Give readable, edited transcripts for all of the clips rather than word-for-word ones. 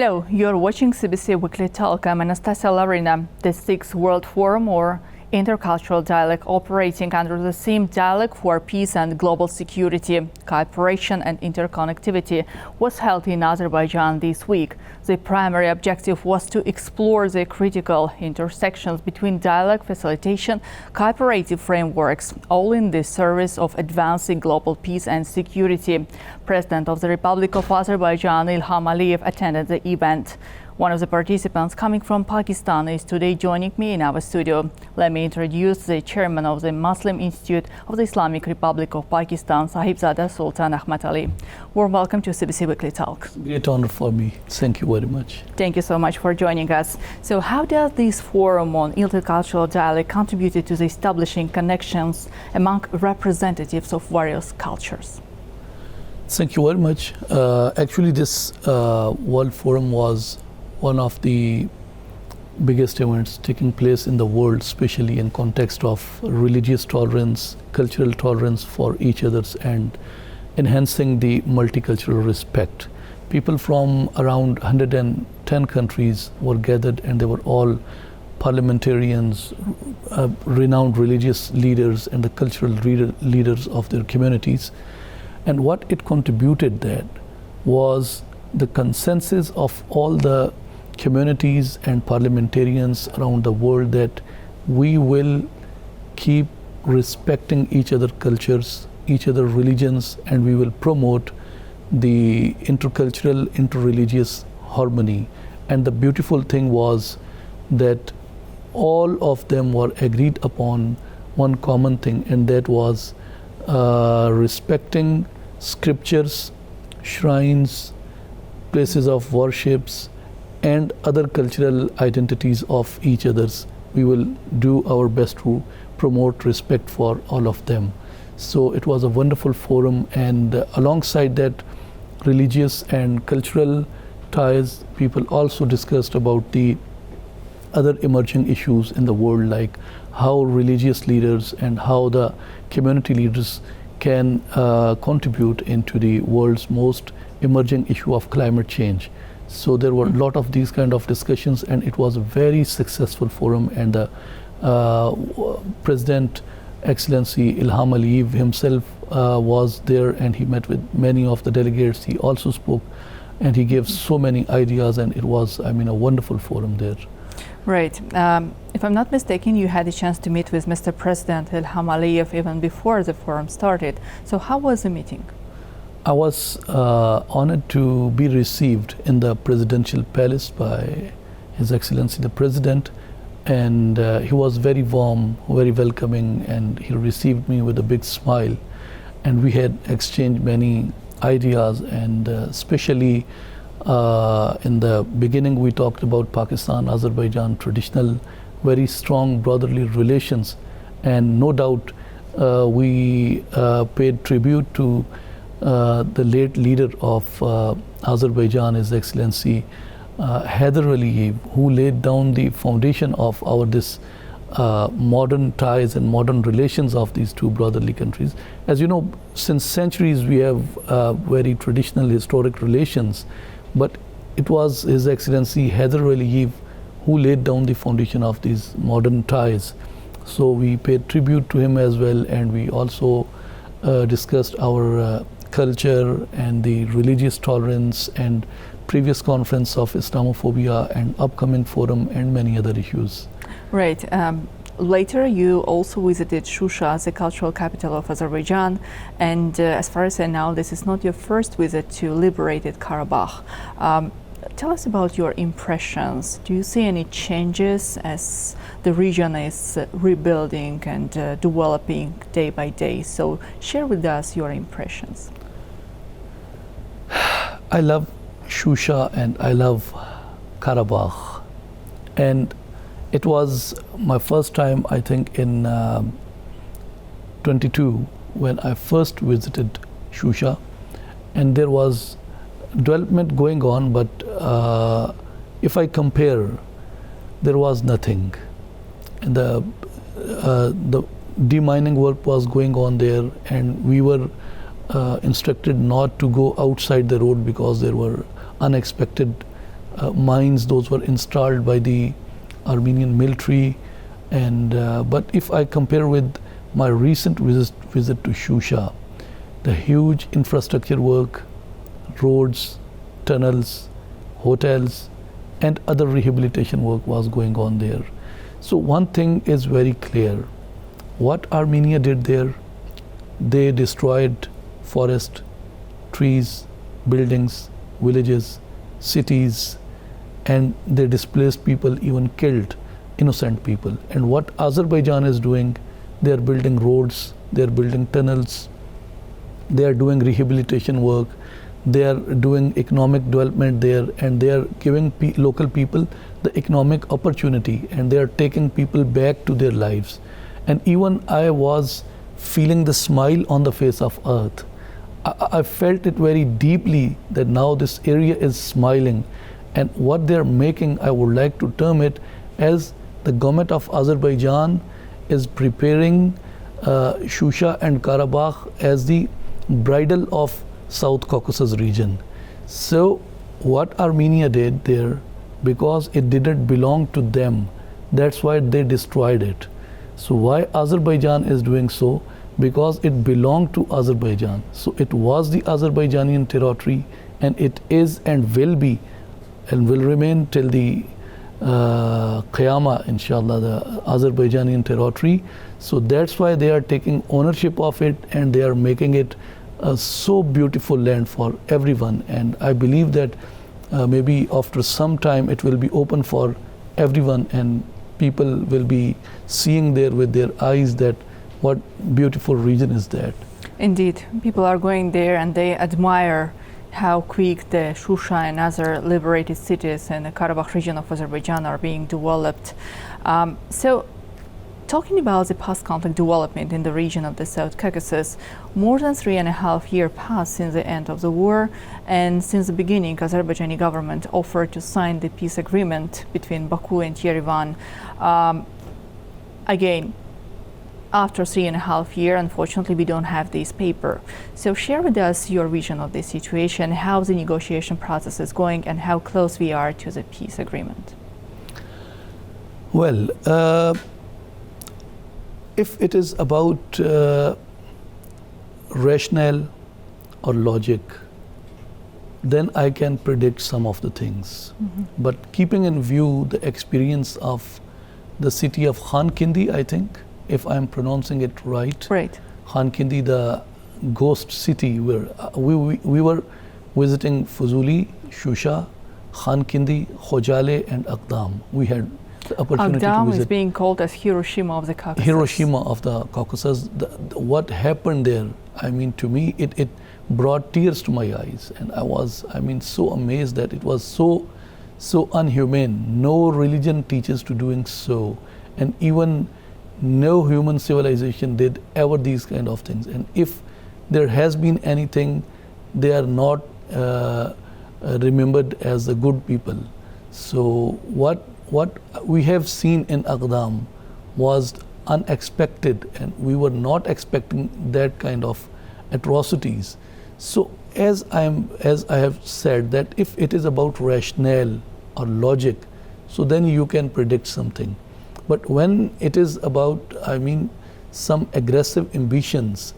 Hello, you're watching CBC Weekly Talk. I'm Anastasia Larina. The 6th World Forum, or Intercultural Dialogue, operating under the theme Dialogue for Peace and Global Security, Cooperation and Interconnectivity, was held in Azerbaijan this week. The primary objective was to explore the critical intersections between dialogue, facilitation, cooperative frameworks, all in the service of advancing global peace and security. President of the Republic of Azerbaijan, Ilham Aliyev, attended the event. One of the participants, coming from Pakistan, is today joining me in our studio. Let me introduce the chairman of the Muslim Institute of the Islamic Republic of Pakistan, Sahibzada Sultan Ahmad Ali. Warm welcome to CBC Weekly Talk. Great honor for me. Thank you very much. Thank you so much for joining us. So how does this forum on intercultural dialogue contribute to the establishing connections among representatives of various cultures? Thank you very much. Actually, this World Forum was one of the biggest events taking place in the world, especially in context of religious tolerance, cultural tolerance for each other's, and enhancing the multicultural respect. People from around 110 countries were gathered, and they were all parliamentarians, renowned religious leaders, and the cultural leaders of their communities. And what it contributed that was the consensus of all the communities and parliamentarians around the world that we will keep respecting each other's cultures, each other's religions, and we will promote the intercultural, interreligious harmony. And the beautiful thing was that all of them were agreed upon one common thing, and that was respecting scriptures, shrines, places of worships, and other cultural identities of each other's. We will do our best to promote respect for all of them. So it was a wonderful forum, and alongside that religious and cultural ties, people also discussed about the other emerging issues in the world, like how religious leaders and how the community leaders can contribute into the world's most emerging issue of climate change. So there were a lot of these kind of discussions, and it was a very successful forum. And the President Excellency Ilham Aliyev himself was there, and he met with many of the delegates. He also spoke, and he gave so many ideas, and it was, a wonderful forum there. Right. If I'm not mistaken, you had a chance to meet with Mr. President Ilham Aliyev even before the forum started. So how was the meeting? I was honored to be received in the presidential palace by His Excellency the President, and he was very warm, very welcoming, and he received me with a big smile. And we had exchanged many ideas, and especially in the beginning we talked about Pakistan-Azerbaijan traditional, very strong brotherly relations, and no doubt we paid tribute to the late leader of Azerbaijan, His Excellency Haider Aliyev, who laid down the foundation of our modern ties and modern relations of these two brotherly countries. As you know, since centuries we have very traditional historic relations, but it was His Excellency Haider Aliyev who laid down the foundation of these modern ties. So we paid tribute to him as well, and we also discussed our culture and the religious tolerance and previous conference of Islamophobia and upcoming forum and many other issues. Right. Later you also visited Shusha, the cultural capital of Azerbaijan, and as far as I know, this is not your first visit to liberated Karabakh. Tell us about your impressions. Do you see any changes as the region is rebuilding and developing day by day? So share with us your impressions. I love Shusha and I love Karabakh, and it was my first time, I think, in 22 when I first visited Shusha, and there was development going on, but if I compare, there was nothing. And the demining work was going on there, and we were instructed not to go outside the road because there were unexpected mines. Those were installed by the Armenian military. And but if I compare with my recent visit to Shusha, the huge infrastructure work, roads, tunnels, hotels, and other rehabilitation work was going on there. So one thing is very clear. What Armenia did there, they destroyed forest, trees, buildings, villages, cities, and they displaced people, even killed innocent people. And what Azerbaijan is doing, they are building roads, they are building tunnels, they are doing rehabilitation work, they are doing economic development there, and they are giving local people the economic opportunity, and they are taking people back to their lives. And even I was feeling the smile on the face of earth. I felt it very deeply that now this area is smiling, and what they're making, I would like to term it as the government of Azerbaijan is preparing Shusha and Karabakh as the bridal of South Caucasus region. So what Armenia did there, because it didn't belong to them, that's why they destroyed it. So why Azerbaijan is doing so? Because it belonged to Azerbaijan. So it was the Azerbaijani territory, and it is and will be and will remain till the Qiyamah, inshallah, the Azerbaijani territory. So that's why they are taking ownership of it, and they are making it a so beautiful land for everyone. And I believe that maybe after some time it will be open for everyone, and people will be seeing there with their eyes that what beautiful region is that. Indeed, people are going there and they admire how quick the Shusha and other liberated cities in the Karabakh region of Azerbaijan are being developed. So, talking about the post-conflict development in the region of the South Caucasus, more than 3.5 years passed since the end of the war, and since the beginning, Azerbaijani government offered to sign the peace agreement between Baku and Yerevan. Again, after 3.5 years, unfortunately, we don't have this paper. So share with us your vision of this situation, how the negotiation process is going, and how close we are to the peace agreement. Well, if it is about rationale or logic, then I can predict some of the things. But keeping in view the experience of the city of Khankindi, I think, if I'm pronouncing it right. Right. Khankindi, the ghost city, where we were visiting Fuzuli, Shusha, Khankindi, Khojale, and Aqdam. We had the opportunity to Aqdam visit. is being called as Hiroshima of the Caucasus. Hiroshima of the Caucasus. What happened there, I mean, to me, it brought tears to my eyes. And I was, so amazed that it was so unhumane. No religion teaches to doing so. And even no human civilization did ever these kind of things. And if there has been anything, they are not remembered as the good people. So what we have seen in Aqdam was unexpected, and we were not expecting that kind of atrocities. So as I have said, that if it is about rationale or logic, so then you can predict something. But when it is about, some aggressive ambitions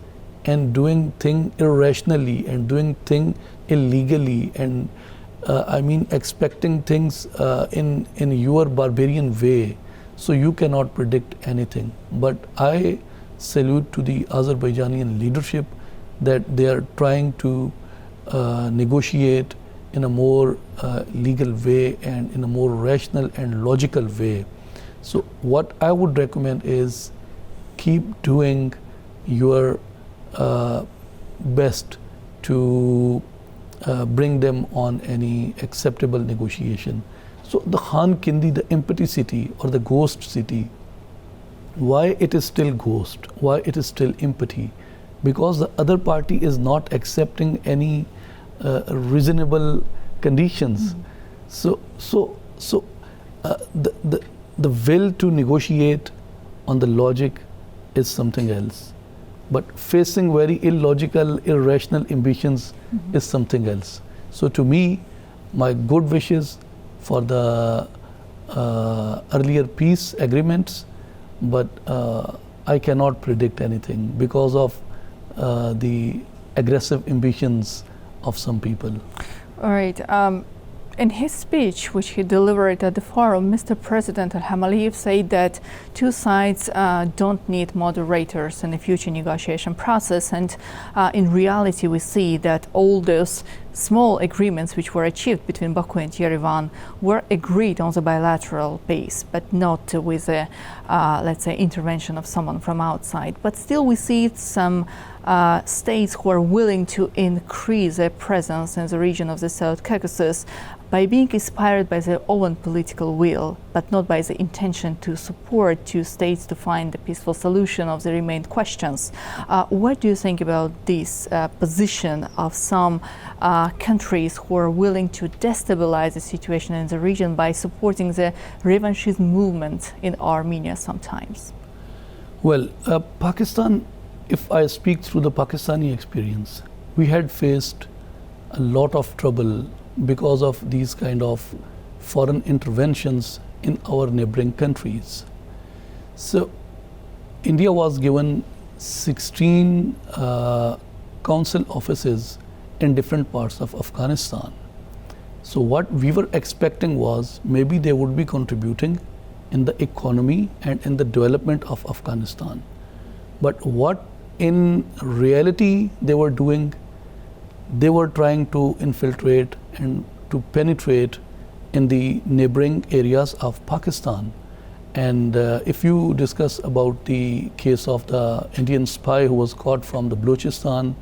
and doing thing irrationally and doing thing illegally and expecting things in your barbarian way, so you cannot predict anything. But I salute to the Azerbaijani leadership that they are trying to negotiate in a more legal way and in a more rational and logical way. So what I would recommend is keep doing your best to bring them on any acceptable negotiation. So the Khankindi, the empty city or the ghost city, why it is still ghost, why it is still empty? Because the other party is not accepting any reasonable conditions. So the will to negotiate on the logic is something else. But facing very illogical, irrational ambitions is something else. So to me, my good wishes for the earlier peace agreements, but I cannot predict anything because of the aggressive ambitions of some people. All right. In his speech, which he delivered at the forum, Mr. President Ilham Aliyev said that two sides don't need moderators in the future negotiation process. And in reality, we see that all those small agreements which were achieved between Baku and Yerevan were agreed on the bilateral base, but not with a, let's say, intervention of someone from outside. But still, we see some states who are willing to increase their presence in the region of the South Caucasus by being inspired by their own political will, but not by the intention to support two states to find a peaceful solution of the remaining questions. What do you think about this position of some countries who are willing to destabilize the situation in the region by supporting the revanchist movement in Armenia sometimes? Well, Pakistan, if I speak through the Pakistani experience, we had faced a lot of trouble because of these kind of foreign interventions in our neighboring countries. So India was given 16 council offices in different parts of Afghanistan. So what we were expecting was maybe they would be contributing in the economy and in the development of Afghanistan. But what in reality they were doing, they were trying to infiltrate and to penetrate in the neighboring areas of Pakistan. And if you discuss about the case of the Indian spy who was caught from the Balochistan,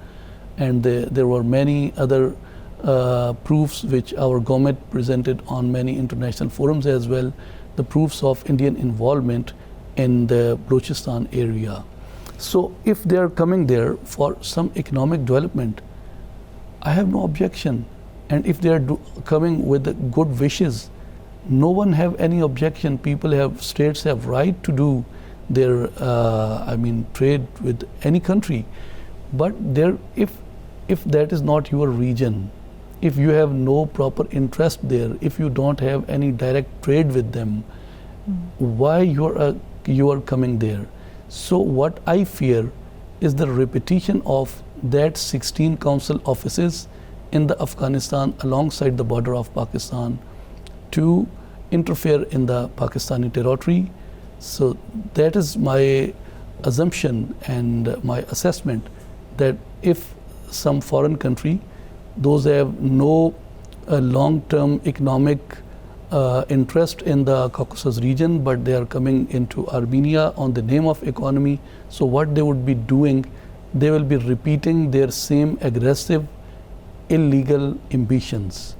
and there were many other proofs which our government presented on many international forums as well, the proofs of Indian involvement in the Balochistan area. So if they are coming there for some economic development, I have no objection. And if they are coming with the good wishes, no one have any objection. States have right to do their, trade with any country. But if that is not your region, if you have no proper interest there, if you don't have any direct trade with them, why you are coming there? So what I fear is the repetition of that 16 council offices in the Afghanistan alongside the border of Pakistan to interfere in the Pakistani territory. So that is my assumption and my assessment, that if some foreign country, those have no long-term economic interest in the Caucasus region, but they are coming into Armenia on the name of economy, so what they would be doing, they will be repeating their same aggressive, illegal ambitions.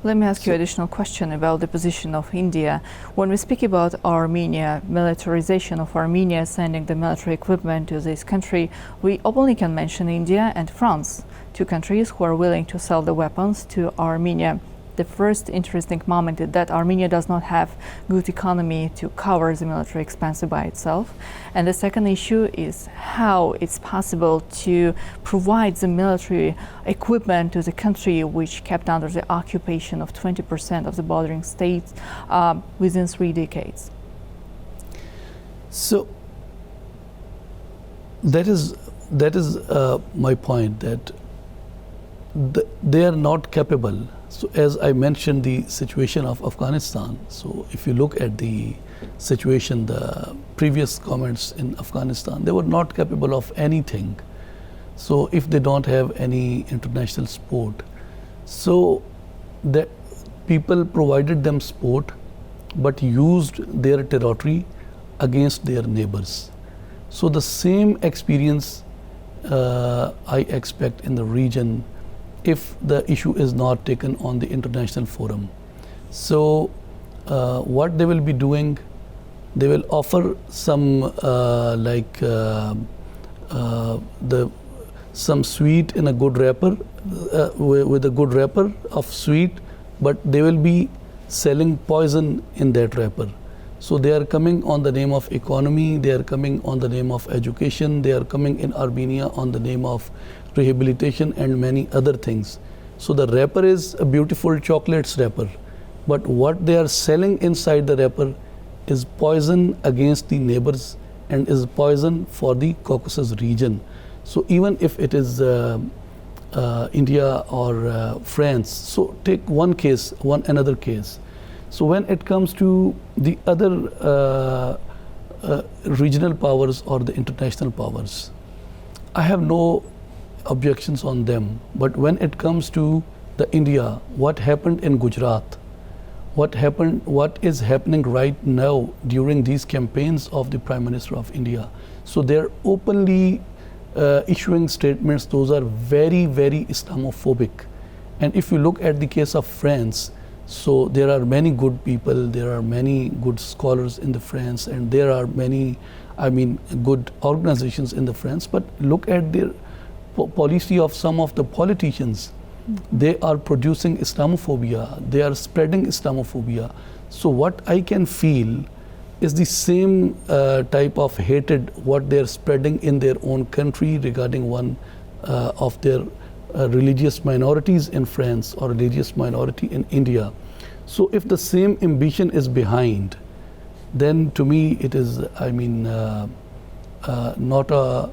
Let me ask you an additional question about the position of India. When we speak about Armenia, militarization of Armenia, sending the military equipment to this country, we openly can mention India and France, two countries who are willing to sell the weapons to Armenia. The first interesting moment is that Armenia does not have good economy to cover the military expense by itself. And the second issue is how it's possible to provide the military equipment to the country which kept under the occupation of 20% of the bordering states within 3 decades. So that is my point, that they are not capable. So as I mentioned, the situation of Afghanistan, so if you look at the situation, the previous comments in Afghanistan, they were not capable of anything. So if they don't have any international support, so that people provided them support but used their territory against their neighbors. So the same experience I expect in the region if the issue is not taken on the international forum. So what they will be doing, they will offer some some sweet in a good wrapper, with a good wrapper of sweet, but they will be selling poison in that wrapper. So they are coming on the name of economy, they are coming on the name of education, they are coming in Armenia on the name of rehabilitation and many other things. So the wrapper is a beautiful chocolates wrapper, but what they are selling inside the wrapper is poison against the neighbors and is poison for the Caucasus region. So even if it is India or France, so take another case. So when it comes to the other regional powers or the international powers, I have no objections on them. But when it comes to the India, what happened in Gujarat, what is happening right now during these campaigns of the Prime Minister of India. So they're openly issuing statements. Those are very, very Islamophobic. And if you look at the case of France, so there are many good people, there are many good scholars in the France, and there are many, good organizations in the France. But look at their policy of some of the politicians. They are producing Islamophobia, they are spreading Islamophobia. So what I can feel is the same type of hatred what they are spreading in their own country regarding one of their religious minorities in France or religious minority in India. So if the same ambition is behind, then to me it is, not a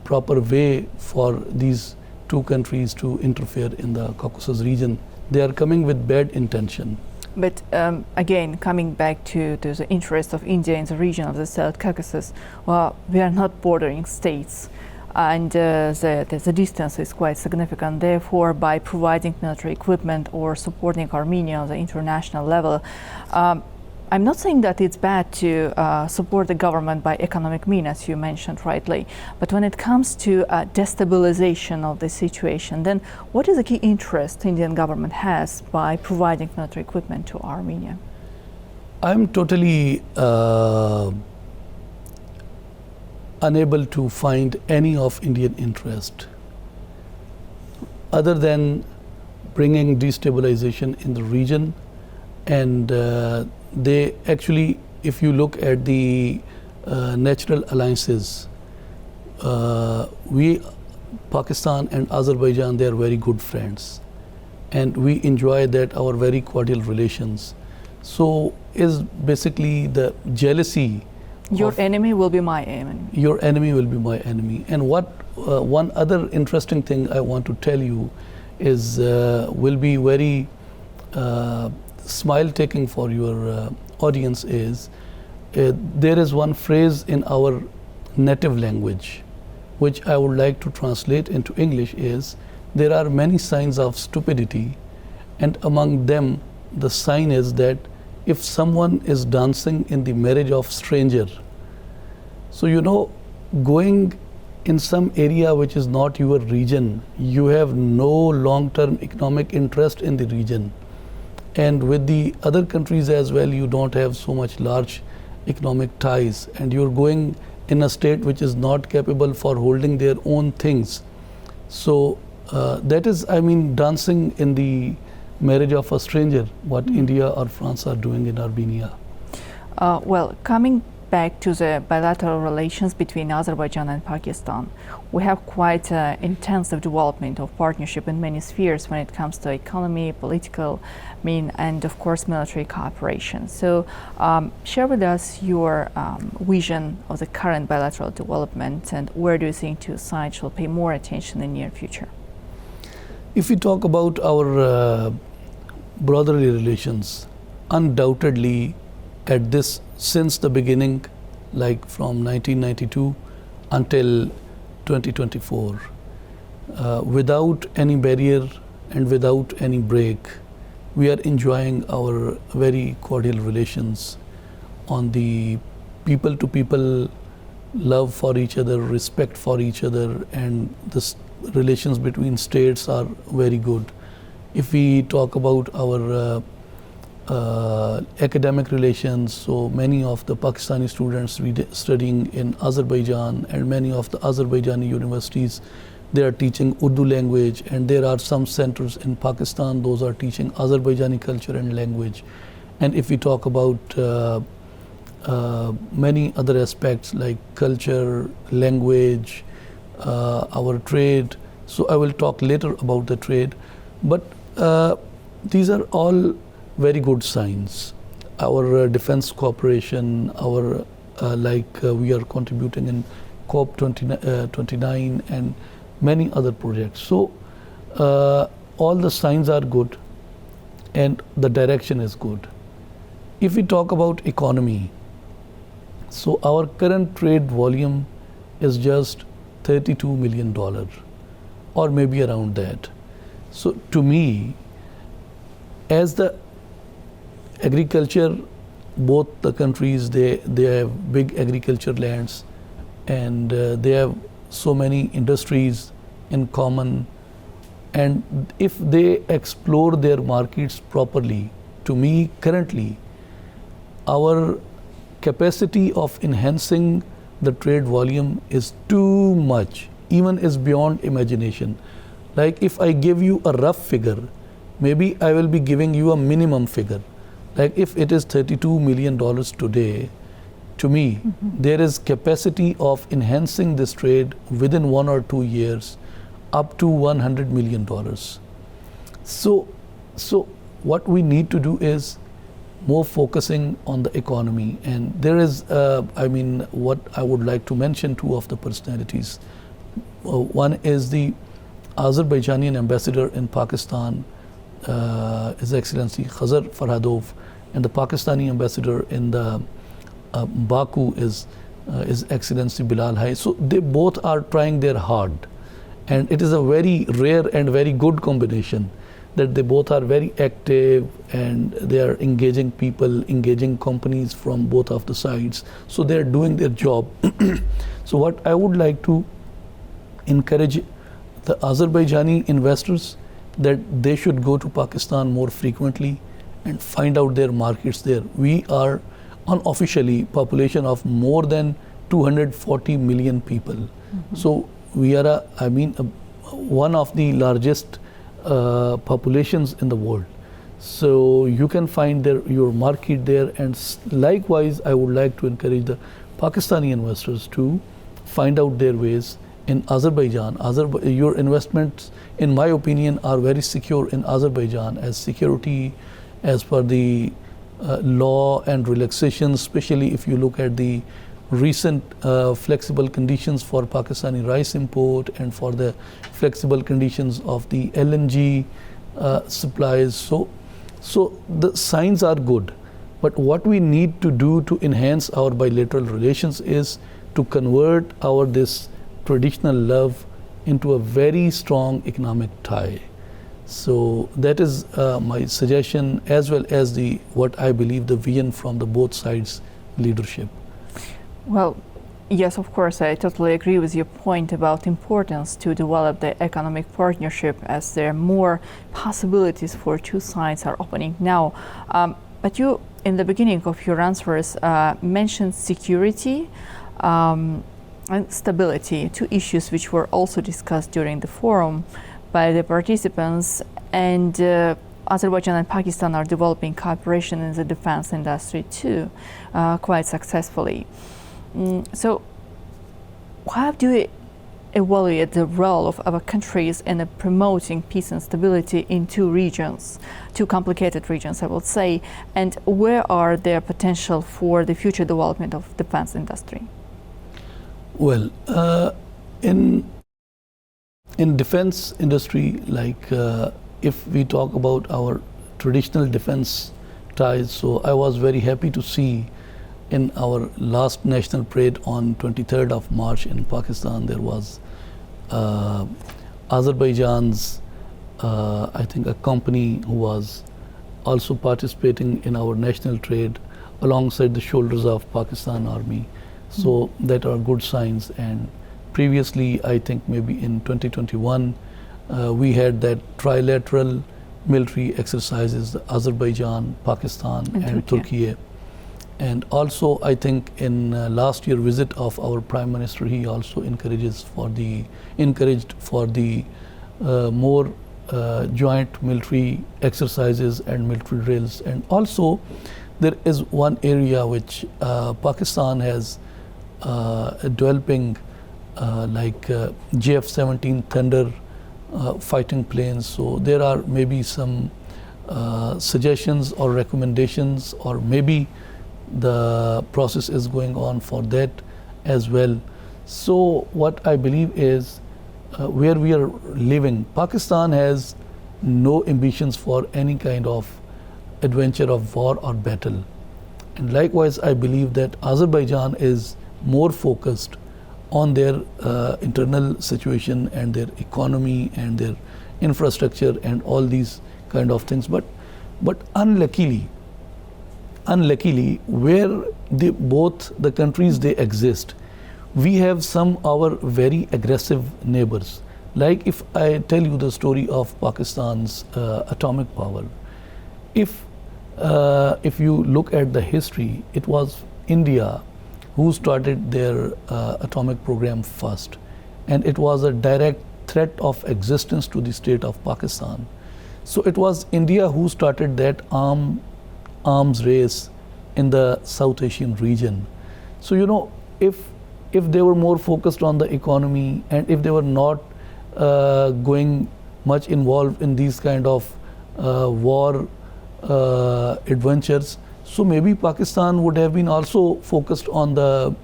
proper way for these two countries to interfere in the Caucasus region. They are coming with bad intention. But again, coming back to the interest of India in the region of the South Caucasus, well, we are not bordering states, and the distance is quite significant. Therefore, by providing military equipment or supporting Armenia on the international level, I'm not saying that it's bad to support the government by economic means, as you mentioned rightly, but when it comes to destabilization of the situation, then what is the key interest Indian government has by providing military equipment to Armenia? I'm totally unable to find any of Indian interest other than bringing destabilization in the region. And they actually, if you look at the natural alliances, Pakistan and Azerbaijan, they are very good friends, and we enjoy that, our very cordial relations. So is basically the jealousy. Your enemy will be my enemy. Your enemy will be my enemy. And what one other interesting thing I want to tell you is will be very smile taking for your audience is there is one phrase in our native language which I would like to translate into English is, there are many signs of stupidity, and among them the sign is that if someone is dancing in the marriage of stranger, so going in some area which is not your region, you have no long-term economic interest in the region. And with the other countries as well, you don't have so much large economic ties, and you're going in a state which is not capable for holding their own things. So that is, dancing in the marriage of a stranger, what India or France are doing in Armenia. Well, coming back to the bilateral relations between Azerbaijan and Pakistan, we have quite intensive development of partnership in many spheres when it comes to economy, political, and of course military cooperation. So share with us your vision of the current bilateral development, and where do you think two sides will pay more attention in the near future? If we talk about our brotherly relations, undoubtedly since the beginning, like from 1992 until 2024, without any barrier and without any break, we are enjoying our very cordial relations on the people-to-people love for each other, respect for each other, and the relations between states are very good. If we talk about our academic relations, so many of the Pakistani students studying in Azerbaijan, and many of the Azerbaijani universities, they are teaching Urdu language, and there are some centers in Pakistan, those are teaching Azerbaijani culture and language. And if we talk about many other aspects like culture, language, our trade, so I will talk later about the trade. But these are all very good signs. Our defense cooperation, our we are contributing in COP 29 and many other projects. So all the signs are good and the direction is good. If we talk about economy, so our current trade volume is just $32 million or maybe around that. So to me, as the agriculture, both the countries, they have big agriculture lands and they have so many industries in common, and if they explore their markets properly, to me currently our capacity of enhancing the trade volume is too much, even is beyond imagination. Like if I give you a rough figure, maybe I will be giving you a minimum figure. Like if it is $32 million today, to me, there is capacity of enhancing this trade within 1 or 2 years up to $100 million. So what we need to do is more focusing on the economy. And there is, what I would like to mention, two of the personalities. One is the Azerbaijani ambassador in Pakistan, His Excellency Khazar Farhadov, and the Pakistani ambassador in the Baku is His Excellency Bilal Hai. So they both are trying their hard, and it is a very rare and very good combination that they both are very active and they are engaging people, engaging companies from both of the sides. So they are doing their job. So what I would like to encourage the Azerbaijani investors, that they should go to Pakistan more frequently and find out their markets there. We are unofficially population of more than 240 million people. So we are one of the largest populations in the world. So you can find your market there, and likewise I would like to encourage the Pakistani investors to find out their ways in Azerbaijan. Your investments, in my opinion, are very secure in Azerbaijan, as security as per the law and relaxation, especially if you look at the recent flexible conditions for Pakistani rice import and for the flexible conditions of the LNG supplies. So the signs are good, but what we need to do to enhance our bilateral relations is to convert this traditional love into a very strong economic tie. So that is my suggestion, as well as what I believe the vision from the both sides leadership. Well, yes, of course, I totally agree with your point about importance to develop the economic partnership, as there are more possibilities for two sides are opening now. But you, in the beginning of your answers, mentioned security and stability, two issues which were also discussed during the forum by the participants. And Azerbaijan and Pakistan are developing cooperation in the defense industry too, quite successfully. So how do you evaluate the role of our countries in promoting peace and stability in two complicated regions, I would say, and where are their potential for the future development of defense industry? Well, in defense industry, like if we talk about our traditional defense ties, so I was very happy to see in our last national parade on 23rd of March in Pakistan, there was Azerbaijan's, I think, a company who was also participating in our national trade alongside the shoulders of Pakistan Army. So that are good signs. And previously, I think maybe in 2021, we had that trilateral military exercises, Azerbaijan, Pakistan, and Turkey. And also, I think in last year visit of our Prime Minister, he also encouraged for the more joint military exercises and military drills. And also, there is one area which Pakistan has developing like JF-17 Thunder fighting planes. So there are maybe some suggestions or recommendations, or maybe the process is going on for that as well. So what I believe is where we are living, Pakistan has no ambitions for any kind of adventure of war or battle. And likewise, I believe that Azerbaijan is more focused on their internal situation and their economy and their infrastructure and all these kind of things. But unluckily, where both the countries they exist, we have some our very aggressive neighbors. Like if I tell you the story of Pakistan's atomic power, if you look at the history, it was India who started their atomic program first, and it was a direct threat of existence to the state of Pakistan. So it was India who started that arms race in the South Asian region. So if they were more focused on the economy, and if they were not going much involved in these kind of war adventures, so maybe Pakistan would have been also focused on the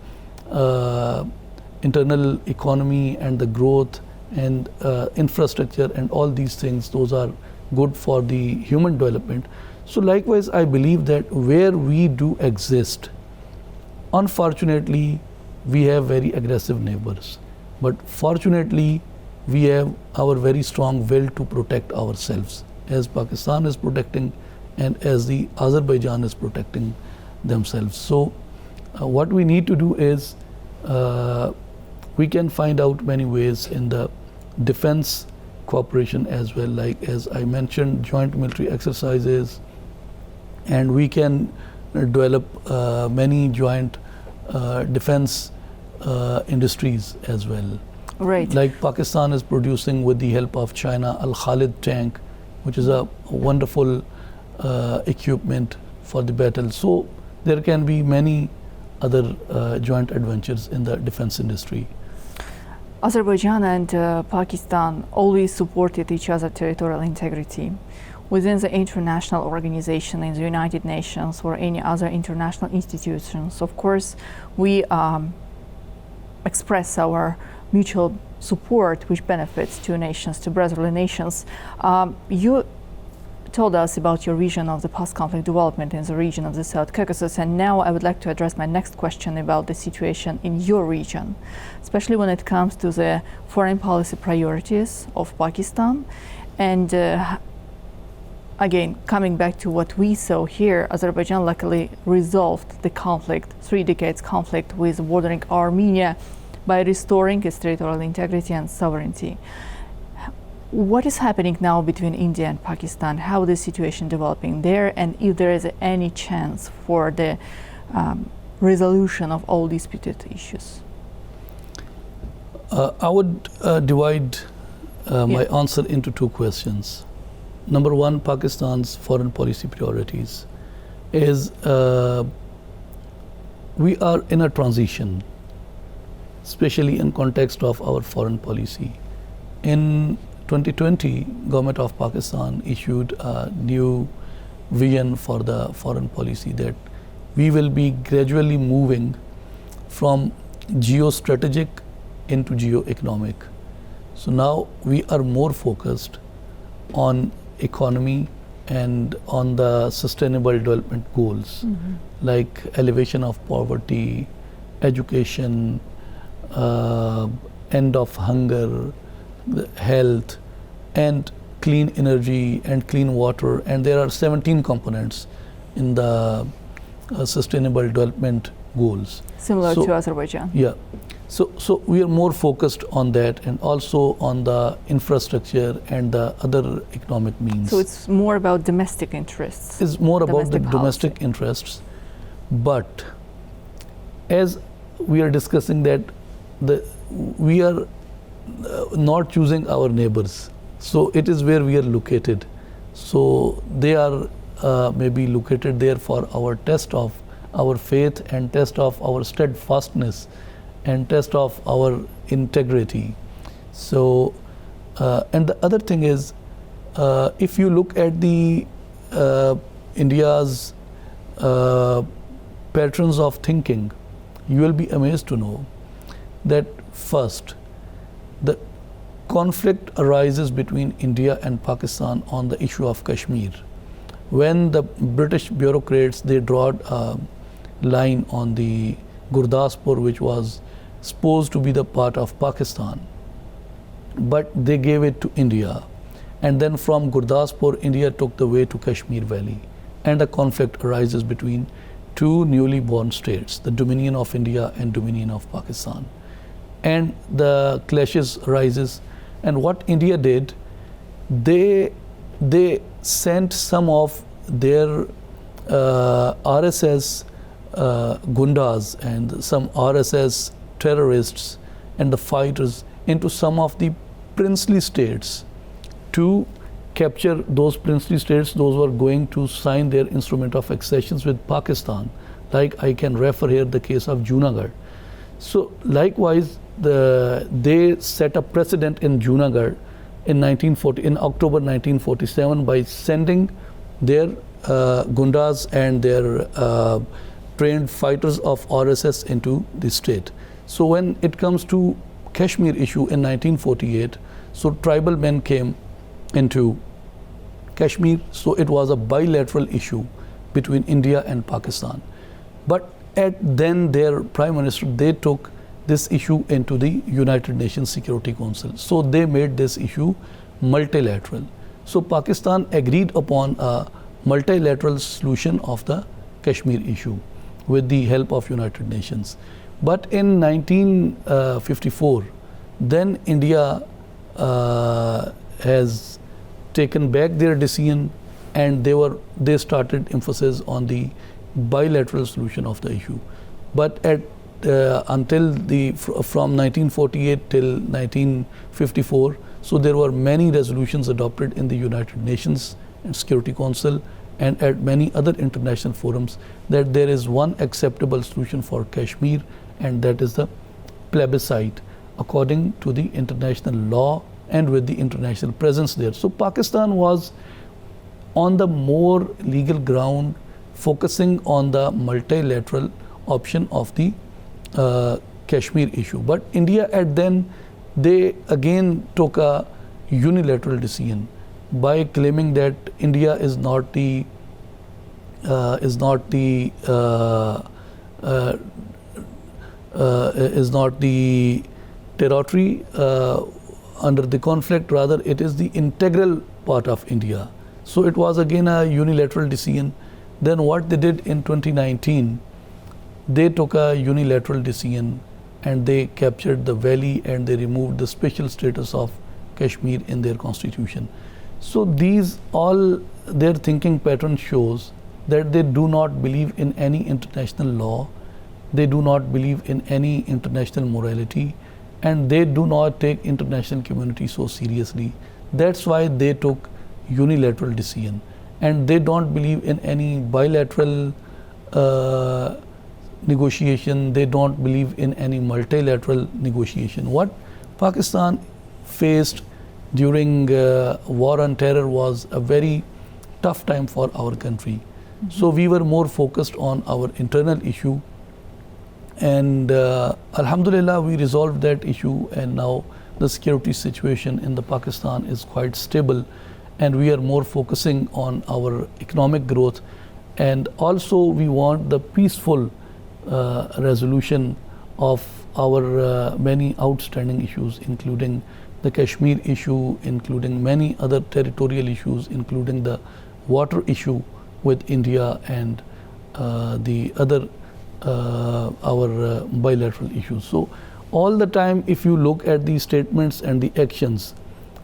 internal economy and the growth and infrastructure and all these things. Those are good for the human development. So likewise, I believe that where we do exist, unfortunately, we have very aggressive neighbors. But fortunately, we have our very strong will to protect ourselves, as Pakistan is protecting and as the Azerbaijan is protecting themselves. So what we need to do is we can find out many ways in the defense cooperation as well, like as I mentioned, joint military exercises, and we can develop many joint defense industries as well. Right. Like Pakistan is producing with the help of China Al-Khalid tank, which is a wonderful equipment for the battle. So there can be many other joint adventures in the defense industry. Azerbaijan and Pakistan always supported each other's territorial integrity. Within the international organization, in the United Nations or any other international institutions, of course, we express our mutual support, which benefits two nations, two brotherly nations. You told us about your vision of the post-conflict development in the region of the South Caucasus, and now I would like to address my next question about the situation in your region, especially when it comes to the foreign policy priorities of Pakistan. And again, coming back to what we saw here, Azerbaijan luckily resolved the conflict, 3 decades conflict with bordering Armenia, by restoring its territorial integrity and sovereignty. What is happening now between India and Pakistan? How is the situation developing there, and if there is any chance for the resolution of all disputed issues? I would divide my answer into 2 questions. Number one, Pakistan's foreign policy priorities is we are in a transition, especially in context of our foreign policy. In 2020, government of Pakistan issued a new vision for the foreign policy that we will be gradually moving from geostrategic into geoeconomic. So now we are more focused on economy and on the sustainable development goals, like elevation of poverty, education, end of hunger, health, and clean energy and clean water. And there are 17 components in the sustainable development goals. Similar to Azerbaijan. Yeah. So we are more focused on that, and also on the infrastructure and the other economic means. So it's more about domestic interests. It's more about the policy. domestic interests. But as we are discussing that, we are not choosing our neighbors. So it is where we are located. So they are maybe located there for our test of our faith and test of our steadfastness and test of our integrity. So, and the other thing is, if you look at the India's patterns of thinking, you will be amazed to know that first, the conflict arises between India and Pakistan on the issue of Kashmir. When the British bureaucrats, they draw a line on the Gurdaspur, which was supposed to be the part of Pakistan, but they gave it to India. And then from Gurdaspur, India took the way to Kashmir Valley. And a conflict arises between two newly born states, the Dominion of India and Dominion of Pakistan. And the clashes arises. And what India did, they sent some of their RSS gundas and some RSS terrorists and the fighters into some of the princely states to capture those princely states. Those were going to sign their instrument of accessions with Pakistan. Like I can refer here the case of Junagadh. So likewise, they set a precedent in Junagadh in October 1947 by sending their gundas and their trained fighters of RSS into the state. So when it comes to Kashmir issue in 1948, so tribal men came into Kashmir, so it was a bilateral issue between India and Pakistan. But then their prime minister, they took this issue into the United Nations Security Council. So they made this issue multilateral. So Pakistan agreed upon a multilateral solution of the Kashmir issue with the help of United Nations. But in 1954, then India has taken back their decision, and they started emphasis on the bilateral solution of the issue. But until from 1948 till 1954, so there were many resolutions adopted in the United Nations Security Council and at many other international forums that there is one acceptable solution for Kashmir, and that is the plebiscite according to the international law and with the international presence there. So Pakistan was on the more legal ground, focusing on the multilateral option of the Kashmir issue. But India then, they again took a unilateral decision by claiming that India is not the territory under the conflict, rather it is the integral part of India. So it was again a unilateral decision. Then what they did in 2019, they took a unilateral decision and they captured the valley and they removed the special status of Kashmir in their constitution. So these all their thinking pattern shows that they do not believe in any international law, they do not believe in any international morality, and they do not take international community so seriously. That's why they took unilateral decision, and they don't believe in any bilateral negotiation. They don't believe in any multilateral negotiation. What Pakistan faced during war on terror was a very tough time for our country. So we were more focused on our internal issue, and Alhamdulillah we resolved that issue, and now the security situation in the Pakistan is quite stable, and we are more focusing on our economic growth, and also we want the peaceful resolution of our many outstanding issues, including the Kashmir issue, including many other territorial issues, including the water issue with India and the other our bilateral issues. So all the time, if you look at the statements and the actions,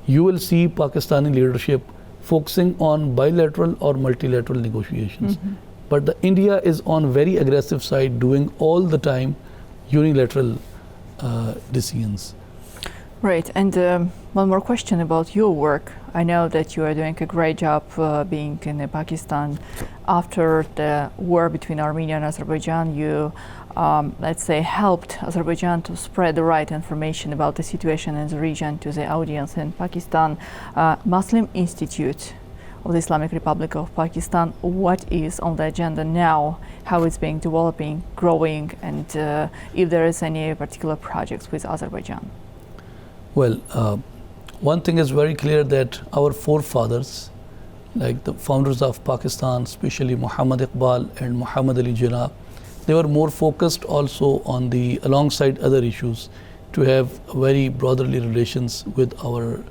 you will see Pakistani leadership focusing on bilateral or multilateral negotiations. But the India is on very aggressive side, doing all the time unilateral decisions. Right, and one more question about your work. I know that you are doing a great job being in Pakistan. After the war between Armenia and Azerbaijan, you, let's say, helped Azerbaijan to spread the right information about the situation in the region to the audience in Pakistan. Muslim Institute of the Islamic Republic of Pakistan. What is on the agenda now, how it's being developing, growing, and if there is any particular projects with Azerbaijan? Well, one thing is very clear, that our forefathers, like the founders of Pakistan, especially Muhammad Iqbal and Muhammad Ali Jinnah, they were more focused also on the, alongside other issues, to have very brotherly relations with our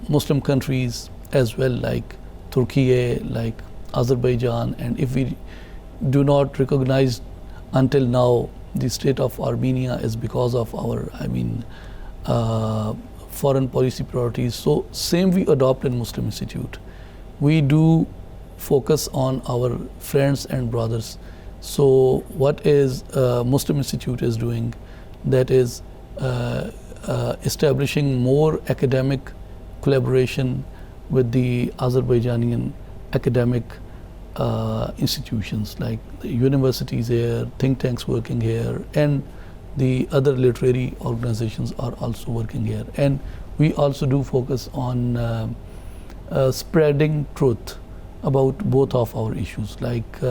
Muslim countries as well, like Turkey, like Azerbaijan. And if we do not recognize until now the state of Armenia, is because of our, foreign policy priorities. So same we adopt in Muslim Institute. We do focus on our friends and brothers. So what is Muslim Institute is doing, that is establishing more academic collaboration with the Azerbaijani academic institutions, like the universities here, think tanks working here, and the other literary organizations are also working here. And we also do focus on spreading truth about both of our issues. Like,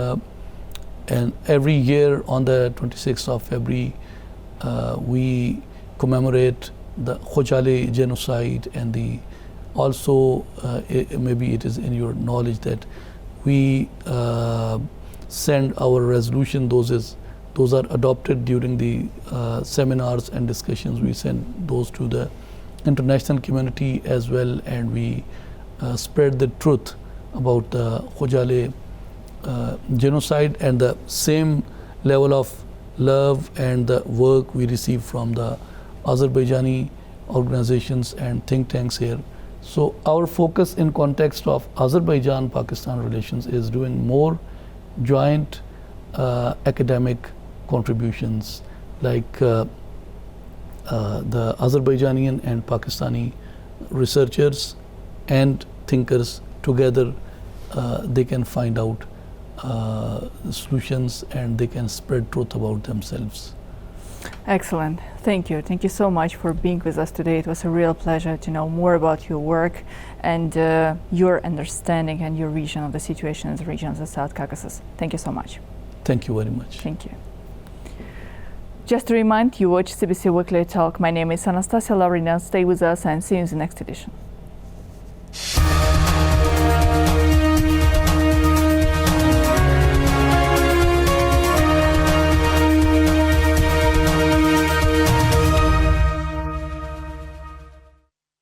and every year on the 26th of February, we commemorate the Khojali genocide, and the also maybe it is in your knowledge that we send our resolution. Those are adopted during the seminars and discussions. We send those to the international community as well, and we spread the truth about the Khojali genocide, and the same level of love and the work we receive from the Azerbaijani organizations and think tanks here. So our focus in context of Azerbaijan-Pakistan relations is doing more joint academic contributions, like the Azerbaijani and Pakistani researchers and thinkers together. They can find out solutions, and they can spread truth about themselves. Excellent. Thank you. Thank you so much for being with us today. It was a real pleasure to know more about your work and your understanding and your vision of the situation in the regions of South Caucasus. Thank you so much. Thank you very much. Thank you. Just to remind you, watch CBC Weekly Talk. My name is Anastasia Lavrina. Stay with us and see you in the next edition.